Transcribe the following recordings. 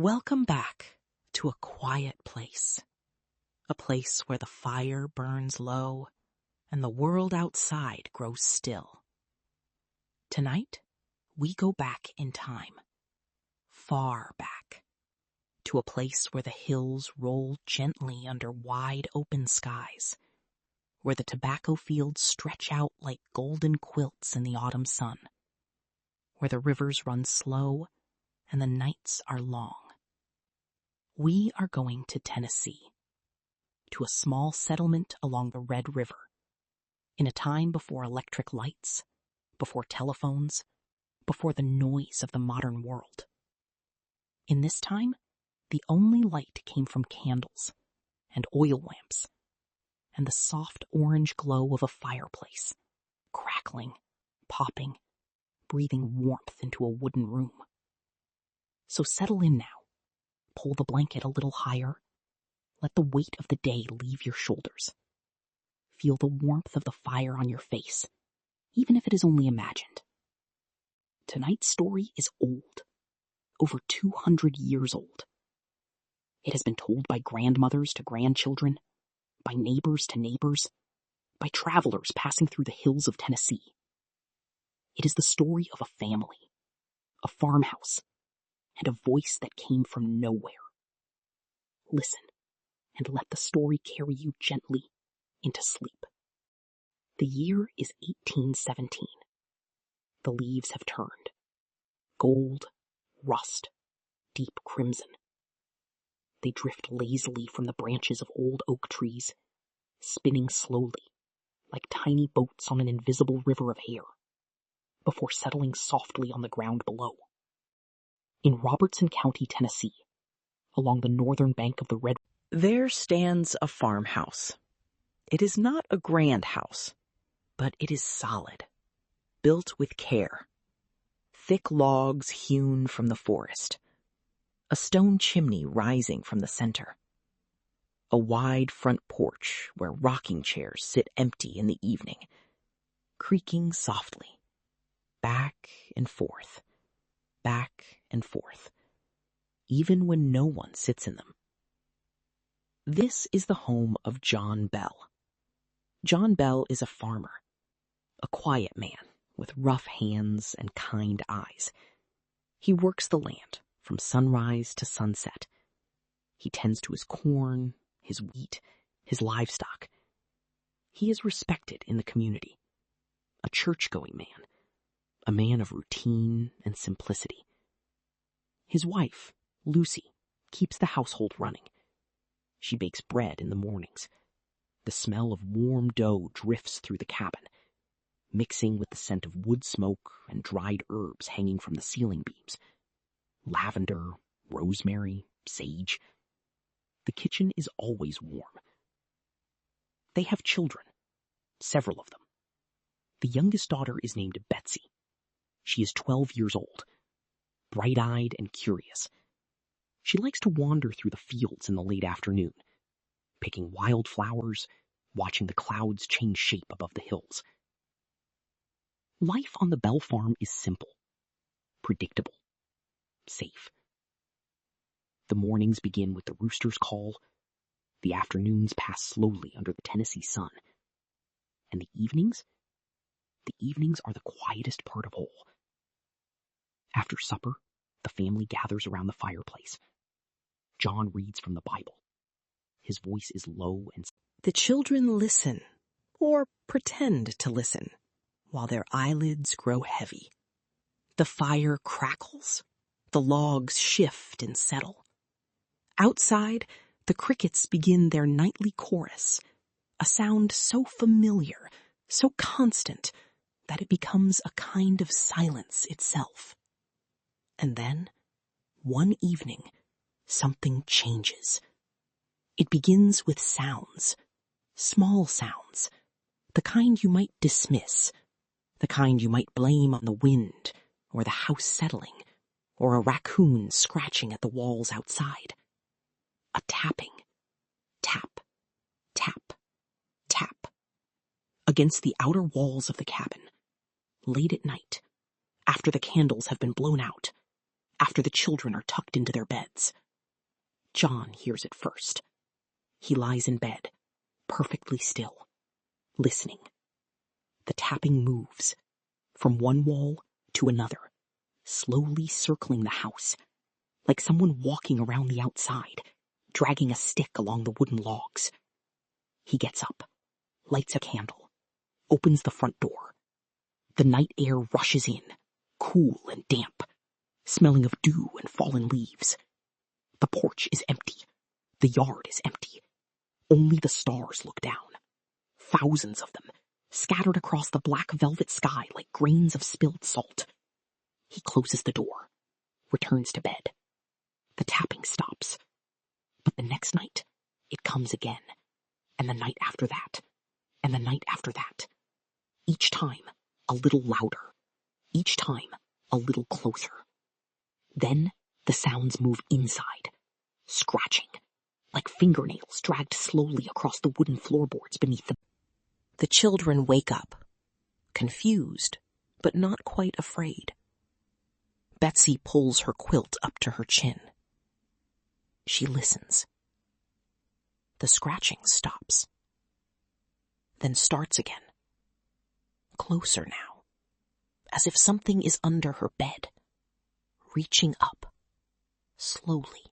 Welcome back to a quiet place. A place where the fire burns low and the world outside grows still. Tonight, we go back in time. Far back. To a place where the hills roll gently under wide open skies. Where the tobacco fields stretch out like golden quilts in the autumn sun. Where the rivers run slow and the nights are long. We are going to Tennessee, to a small settlement along the Red River, in a time before electric lights, before telephones, before the noise of the modern world. In this time, the only light came from candles and oil lamps, and the soft orange glow of a fireplace, crackling, popping, breathing warmth into a wooden room. So settle in now. Pull the blanket a little higher. Let the weight of the day leave your shoulders. Feel the warmth of the fire on your face, even if it is only imagined. Tonight's story is old, over 200 years old. It has been told by grandmothers to grandchildren, by neighbors to neighbors, by travelers passing through the hills of Tennessee. It is the story of a family, a farmhouse, and a voice that came from nowhere. Listen, and let the story carry you gently into sleep. The year is 1817. The leaves have turned. Gold, rust, deep crimson. They drift lazily from the branches of old oak trees, spinning slowly, like tiny boats on an invisible river of air, before settling softly on the ground below. In Robertson County, Tennessee, along the northern bank of the Red River, there stands a farmhouse. It is not a grand house, but it is solid, built with care. Thick logs hewn from the forest. A stone chimney rising from the center. A wide front porch where rocking chairs sit empty in the evening, creaking softly, back and forth, even when no one sits in them. This is the home of John Bell. John Bell is a farmer, a quiet man with rough hands and kind eyes. He works the land from sunrise to sunset. He tends to his corn, his wheat, his livestock. He is respected in the community, a church-going man, a man of routine and simplicity. His wife, Lucy, keeps the household running. She bakes bread in the mornings. The smell of warm dough drifts through the cabin, mixing with the scent of wood smoke and dried herbs hanging from the ceiling beams. Lavender, rosemary, sage. The kitchen is always warm. They have children, several of them. The youngest daughter is named Betsy. She is 12 years old, bright-eyed and curious. She likes to wander through the fields in the late afternoon, picking wildflowers, watching the clouds change shape above the hills. Life on the Bell farm is simple, predictable, safe. The mornings begin with the rooster's call. The afternoons pass slowly under the Tennessee sun. And the evenings are the quietest part of all. After supper, the family gathers around the fireplace. John reads from the Bible. His voice is low and the children listen, or pretend to listen, while their eyelids grow heavy. The fire crackles. The logs shift and settle. Outside, the crickets begin their nightly chorus, a sound so familiar, so constant, that it becomes a kind of silence itself. And then, one evening, something changes. It begins with sounds, small sounds, the kind you might dismiss, the kind you might blame on the wind, or the house settling, or a raccoon scratching at the walls outside. A tapping. Tap, tap, tap. Against the outer walls of the cabin. Late at night, after the candles have been blown out, after the children are tucked into their beds. John hears it first. He lies in bed, perfectly still, listening. The tapping moves from one wall to another, slowly circling the house, like someone walking around the outside, dragging a stick along the wooden logs. He gets up, lights a candle, opens the front door. The night air rushes in, cool and damp, smelling of dew and fallen leaves. The porch is empty. The yard is empty. Only the stars look down. Thousands of them, scattered across the black velvet sky like grains of spilled salt. He closes the door, returns to bed. The tapping stops. But the next night, it comes again, and the night after that, and the night after that. Each time, a little louder. Each time, a little closer. Then, the sounds move inside, scratching, like fingernails dragged slowly across the wooden floorboards beneath them. The children wake up, confused, but not quite afraid. Betsy pulls her quilt up to her chin. She listens. The scratching stops, then starts again. Closer now, as if something is under her bed, reaching up, slowly,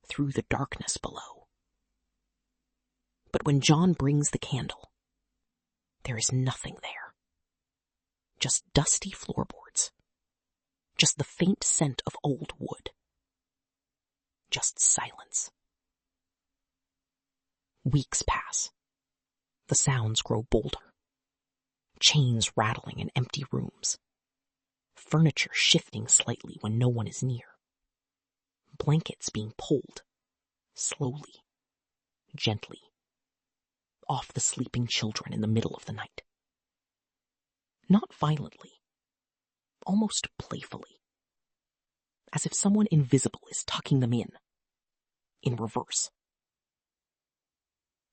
through the darkness below. But when John brings the candle, there is nothing there. Just dusty floorboards. Just the faint scent of old wood. Just silence. Weeks pass. The sounds grow bolder. Chains rattling in empty rooms. Furniture shifting slightly when no one is near. Blankets being pulled, slowly, gently, off the sleeping children in the middle of the night. Not violently, almost playfully, as if someone invisible is tucking them in reverse.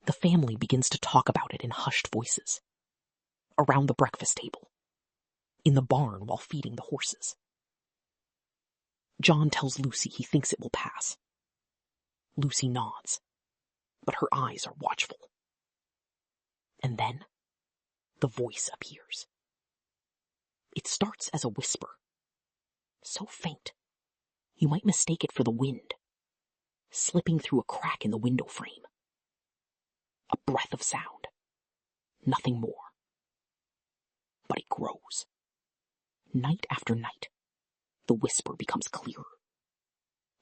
The family begins to talk about it in hushed voices, around the breakfast table, in the barn while feeding the horses. John tells Lucy he thinks it will pass. Lucy nods, but her eyes are watchful. And then, the voice appears. It starts as a whisper, so faint, you might mistake it for the wind, slipping through a crack in the window frame. A breath of sound, nothing more. But it grows. Night after night, the whisper becomes clearer.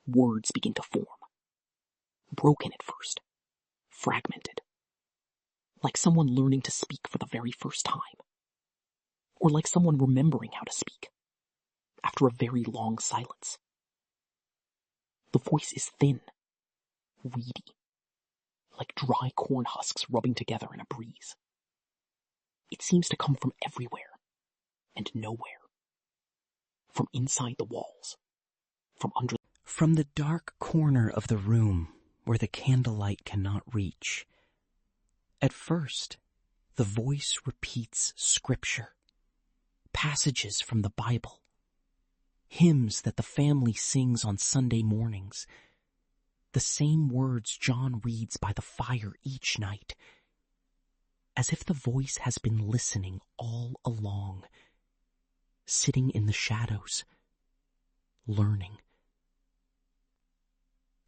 Words begin to form. Broken at first, fragmented. Like someone learning to speak for the very first time. Or like someone remembering how to speak, after a very long silence. The voice is thin, reedy, like dry corn husks rubbing together in a breeze. It seems to come from everywhere and nowhere. From inside the walls, from the dark corner of the room where the candlelight cannot reach. At first, the voice repeats scripture, passages from the Bible, hymns that the family sings on Sunday mornings, the same words John reads by the fire each night, as if the voice has been listening all along, sitting in the shadows, learning.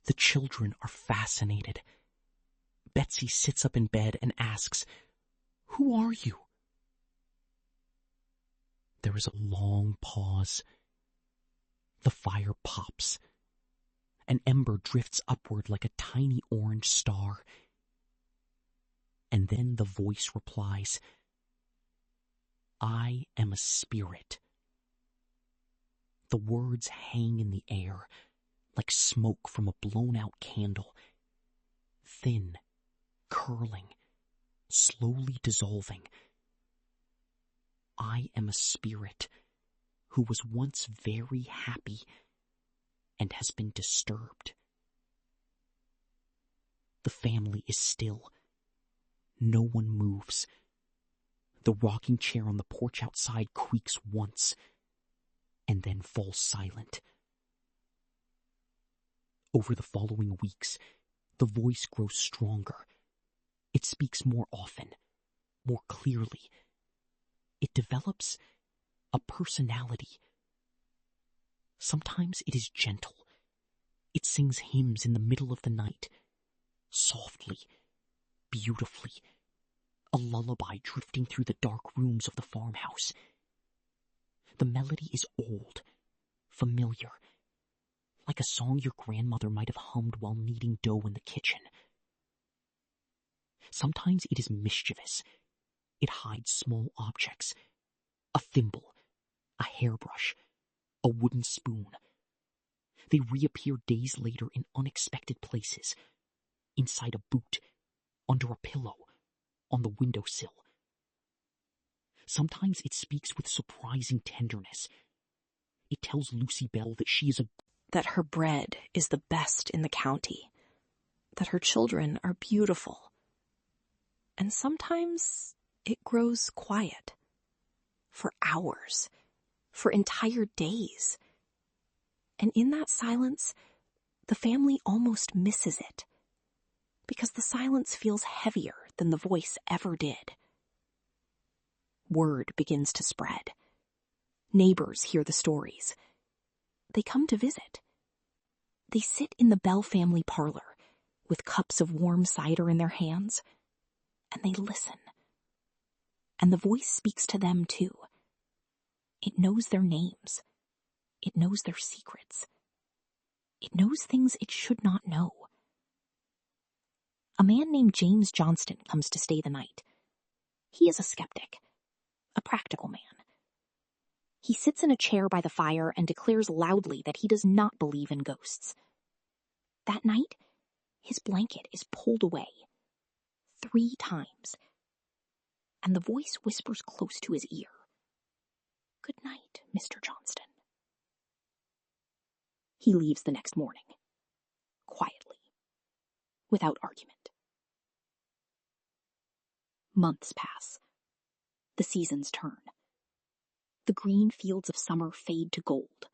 The children are fascinated. Betsy sits up in bed and asks, "Who are you?" There is a long pause. The fire pops. An ember drifts upward like a tiny orange star. And then the voice replies, "I am a spirit." The words hang in the air, like smoke from a blown-out candle, thin, curling, slowly dissolving. I am a spirit who was once very happy and has been disturbed. The family is still. No one moves. The rocking chair on the porch outside creaks once, and then falls silent, Over the following weeks, the voice grows stronger. It speaks more often, more clearly. It develops a personality. Sometimes it is gentle. It sings hymns in the middle of the night, softly, beautifully, a lullaby drifting through the dark rooms of the farmhouse. The melody is old, familiar, like a song your grandmother might have hummed while kneading dough in the kitchen. Sometimes it is mischievous. It hides small objects, a thimble, a hairbrush, a wooden spoon. They reappear days later in unexpected places, inside a boot, under a pillow, on the windowsill. Sometimes it speaks with surprising tenderness. It tells Lucy Bell that her bread is the best in the county, that her children are beautiful. And sometimes it grows quiet, for hours, for entire days. And in that silence, the family almost misses it, because the silence feels heavier than the voice ever did. Word begins to spread. Neighbors hear the stories. They come to visit. They sit in the Bell family parlor with cups of warm cider in their hands, and they listen. And the voice speaks to them too. It knows their names. It knows their secrets. It knows things it should not know. A man named James Johnston comes to stay the night. He is a skeptic, a practical man. He sits in a chair by the fire and declares loudly that he does not believe in ghosts. That night, his blanket is pulled away 3 times, and the voice whispers close to his ear, "Good night, Mr. Johnston." He leaves the next morning, quietly, without argument. Months pass. The seasons turn. The green fields of summer fade to gold.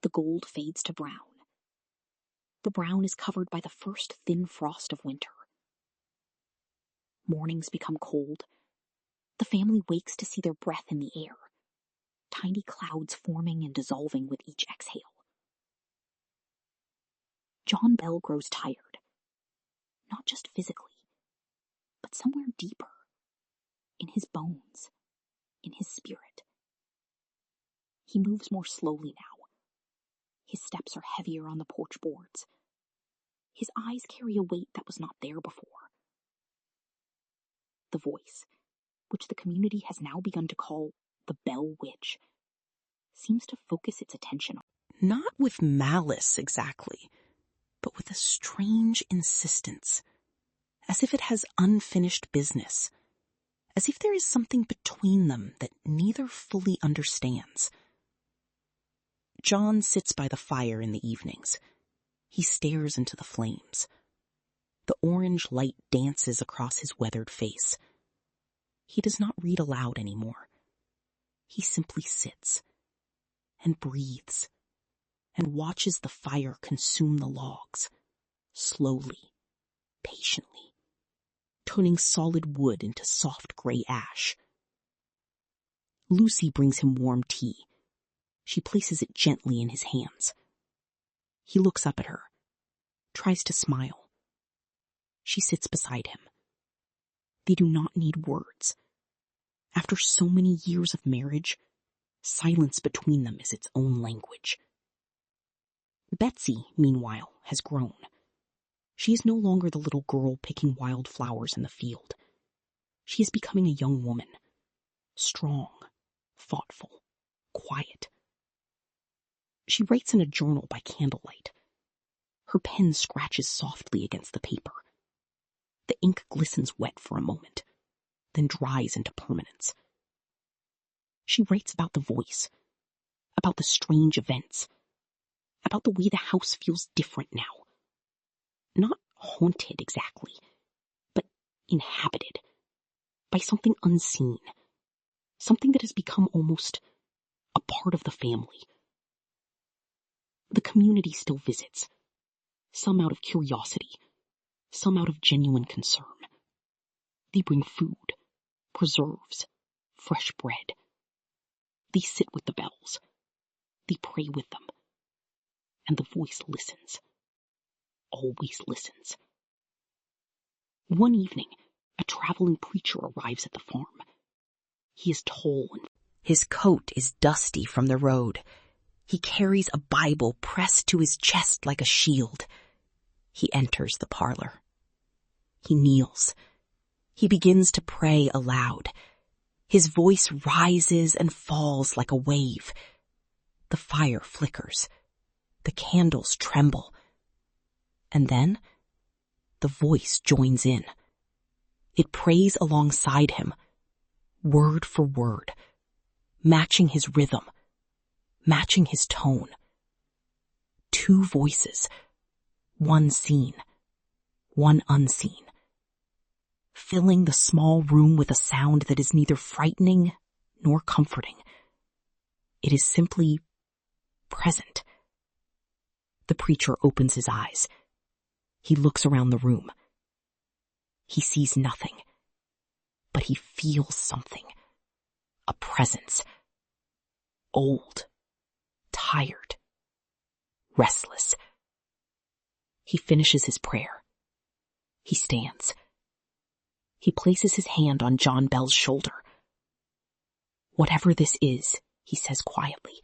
The gold fades to brown. The brown is covered by the first thin frost of winter. Mornings become cold. The family wakes to see their breath in the air, tiny clouds forming and dissolving with each exhale. John Bell grows tired, not just physically, but somewhere deeper, in his bones, in his spirit. He moves more slowly now. His steps are heavier on the porch boards. His eyes carry a weight that was not there before. The voice, which the community has now begun to call the Bell Witch, seems to focus its attention on. Not with malice exactly, but with a strange insistence, as if it has unfinished business, as if there is something between them that neither fully understands. John sits by the fire in the evenings. He stares into the flames. The orange light dances across his weathered face. He does not read aloud anymore. He simply sits and breathes and watches the fire consume the logs, slowly, patiently, turning solid wood into soft gray ash. Lucy brings him warm tea. She places it gently in his hands. He looks up at her, tries to smile. She sits beside him. They do not need words. After so many years of marriage, silence between them is its own language. Betsy, meanwhile, has grown. She is no longer the little girl picking wild flowers in the field. She is becoming a young woman, strong, thoughtful, quiet. She writes in a journal by candlelight. Her pen scratches softly against the paper. The ink glistens wet for a moment, then dries into permanence. She writes about the voice, about the strange events, about the way the house feels different now. Not haunted exactly, but inhabited by something unseen, something that has become almost a part of the family. The community still visits, Some out of curiosity, some out of genuine concern. They bring food, preserves, fresh bread. They sit with the bells. They pray with them. And the voice listens. Always listens. One evening, a traveling preacher arrives at the farm. He is tall and his coat is dusty from the road. He carries a Bible pressed to his chest like a shield. He enters the parlor. He kneels. He begins to pray aloud. His voice rises and falls like a wave. The fire flickers. The candles tremble. And then the voice joins in. It prays alongside him, word for word, matching his rhythm, matching his tone. Two voices, one seen, one unseen, filling the small room with a sound that is neither frightening nor comforting. It is simply present. The preacher opens his eyes. He looks around the room. He sees nothing, but he feels something. A presence. Old, tired, restless. He finishes his prayer. He stands. He places his hand on John Bell's shoulder. Whatever this is, he says quietly,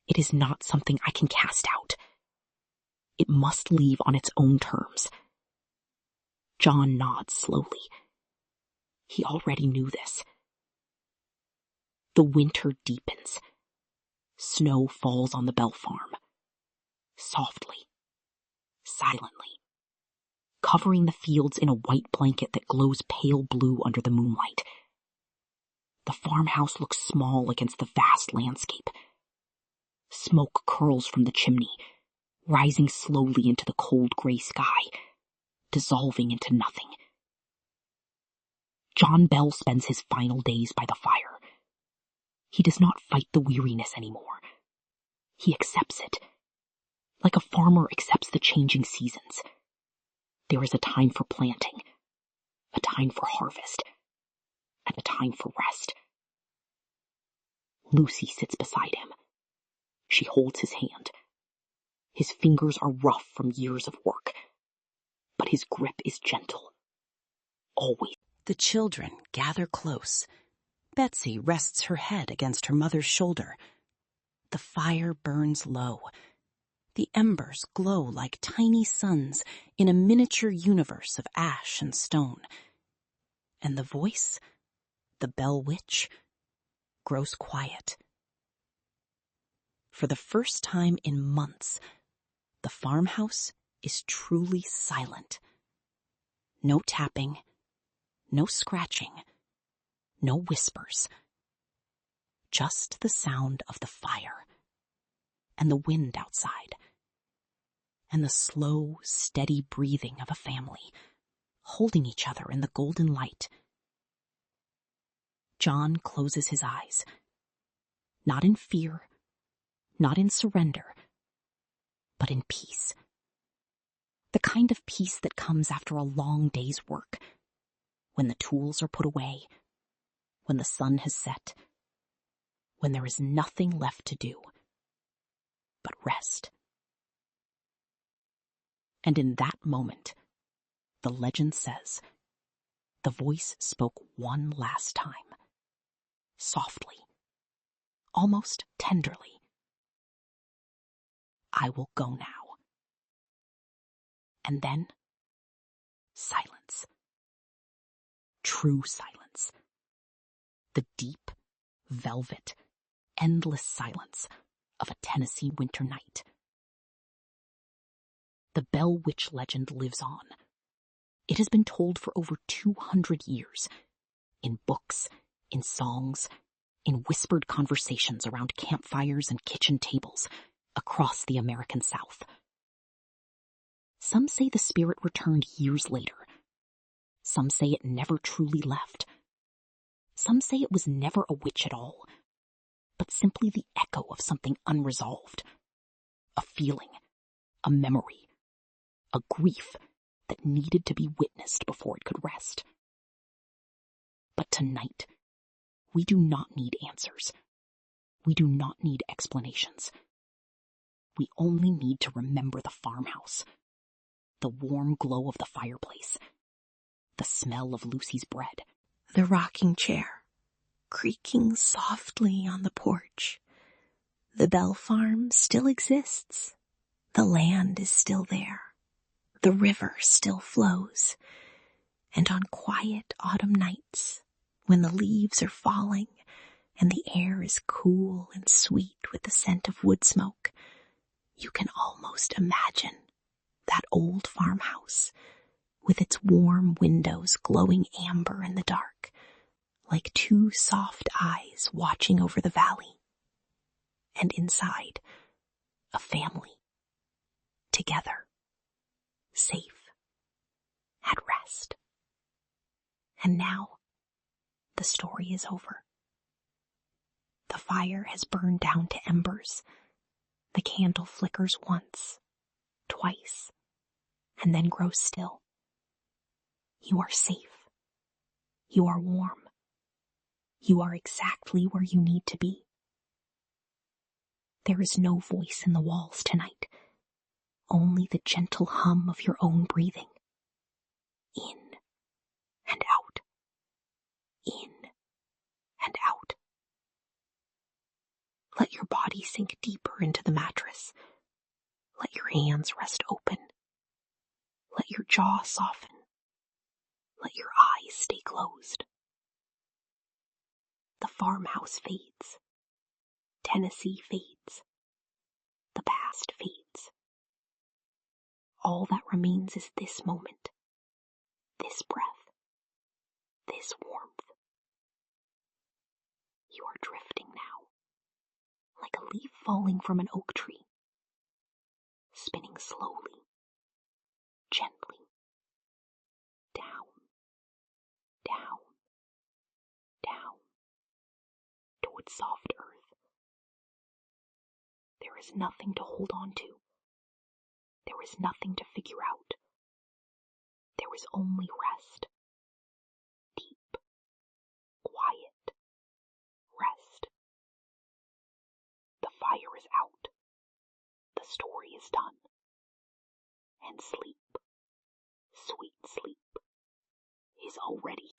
it is not something I can cast out. It must leave on its own terms. John nods slowly. He already knew this. The winter deepens. Snow falls on the Bell farm. Softly. Silently. Covering the fields in a white blanket that glows pale blue under the moonlight. The farmhouse looks small against the vast landscape. Smoke curls from the chimney, rising slowly into the cold gray sky, dissolving into nothing. John Bell spends his final days by the fire. He does not fight the weariness anymore. He accepts it, like a farmer accepts the changing seasons. There is a time for planting, a time for harvest, and a time for rest. Lucy sits beside him. She holds his hand. His fingers are rough from years of work, but his grip is gentle. Always. The children gather close. Betsy rests her head against her mother's shoulder. The fire burns low. The embers glow like tiny suns in a miniature universe of ash and stone. And the voice, the Bell Witch, grows quiet. For the first time in months, the farmhouse is truly silent. No tapping, no scratching, no whispers. Just the sound of the fire, and the wind outside, and the slow, steady breathing of a family, holding each other in the golden light. John closes his eyes, not in fear, not in surrender, but in peace. The kind of peace that comes after a long day's work, when the tools are put away, when the sun has set, when there is nothing left to do but rest. And in that moment, the legend says, the voice spoke one last time, softly, almost tenderly. I will go now. And then, silence. True silence. The deep, velvet, endless silence of a Tennessee winter night. The Bell Witch legend lives on. It has been told for over 200 years, in books, in songs, in whispered conversations around campfires and kitchen tables across the American South. Some say the spirit returned years later. Some say it never truly left. Some say it was never a witch at all, but simply the echo of something unresolved. A feeling, a memory, a grief that needed to be witnessed before it could rest. But tonight, we do not need answers. We do not need explanations. We only need to remember the farmhouse, the warm glow of the fireplace, the smell of Lucy's bread, the rocking chair, creaking softly on the porch. The Bell Farm still exists. The land is still there. The river still flows. And on quiet autumn nights, when the leaves are falling and the air is cool and sweet with the scent of wood smoke, you can almost imagine that old farmhouse with its warm windows glowing amber in the dark, like two soft eyes watching over the valley. And inside, a family, together, safe, at rest. And now, the story is over. The fire has burned down to embers. The candle flickers once, twice, and then grows still. You are safe. You are warm. You are exactly where you need to be. There is no voice in the walls tonight, only the gentle hum of your own breathing. In and out. In and out. Let your body sink deeper into the mattress. Let your hands rest open. Let your jaw soften. Let your eyes stay closed. The farmhouse fades. Tennessee fades. The past fades. All that remains is this moment, this breath, this warmth. You are drifting now, like a leaf falling from an oak tree, spinning slowly, gently, down, down, down, towards soft earth. There is nothing to hold on to. There is nothing to figure out. There is only rest. Deep, quiet rest. The fire is out. The story is done. And sleep, sweet sleep, is already